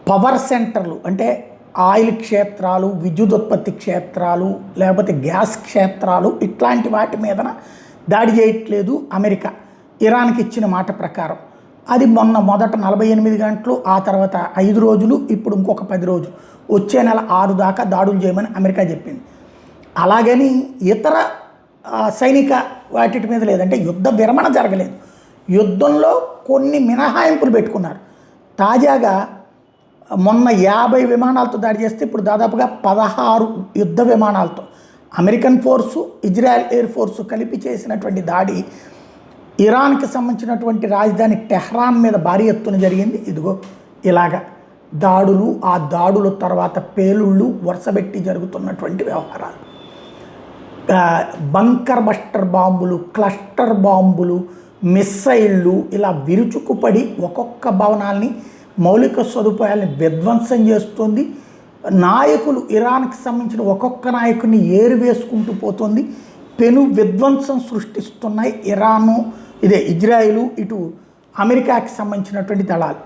Power సెంటర్లు అంటే oil క్షేత్రాలు, విద్యుదుత్పత్తి క్షేత్రాలు, లేకపోతే గ్యాస్ క్షేత్రాలు ఇట్లాంటి వాటి మీదన దాడి చేయట్లేదు అమెరికా ఇరాన్కి ఇచ్చిన మాట ప్రకారం. అది మొదట 48 గంటలు, ఆ తర్వాత 5 రోజులు, ఇప్పుడు ఇంకొక 10 రోజులు, వచ్చే నెల 6 దాకా దాడులు చేయమని అమెరికా చెప్పింది. అలాగని ఇతర సైనిక వాటి మీద లేదంటే యుద్ధ విరమణ జరగలేదు. యుద్ధంలో కొన్ని మినహాయింపులు పెట్టుకున్నారు. తాజాగా మొన్న 50 విమానాలతో దాడి చేస్తే ఇప్పుడు దాదాపుగా 16 యుద్ధ విమానాలతో American force, Israel air force కలిపి చేసినటువంటి దాడి ఇరాన్కి సంబంధించినటువంటి రాజధాని టెహ్రాన్ మీద భారీ ఎత్తున జరిగింది. ఇదిగో ఇలాగా దాడులు, ఆ దాడుల తర్వాత పేలుళ్ళు వరుసబెట్టి జరుగుతున్నటువంటి వ్యవహారాలు. బంకర్ బస్టర్ బాంబులు, క్లస్టర్ బాంబులు, మిస్సైళ్ళు ఇలా విరుచుకుపడి ఒక్కొక్క భవనాల్ని, మౌలిక సదుపాయాలని విధ్వంసం చేస్తుంది. నాయకులు, ఇరాన్కి సంబంధించిన ఒక్కొక్క నాయకుడిని ఏరివేసుకుంటూ పోతుంది. పెను విధ్వంసం సృష్టిస్తున్నాయి ఇరాను, ఇజ్రాయిలు, ఇటు అమెరికాకి సంబంధించినటువంటి దళాలు.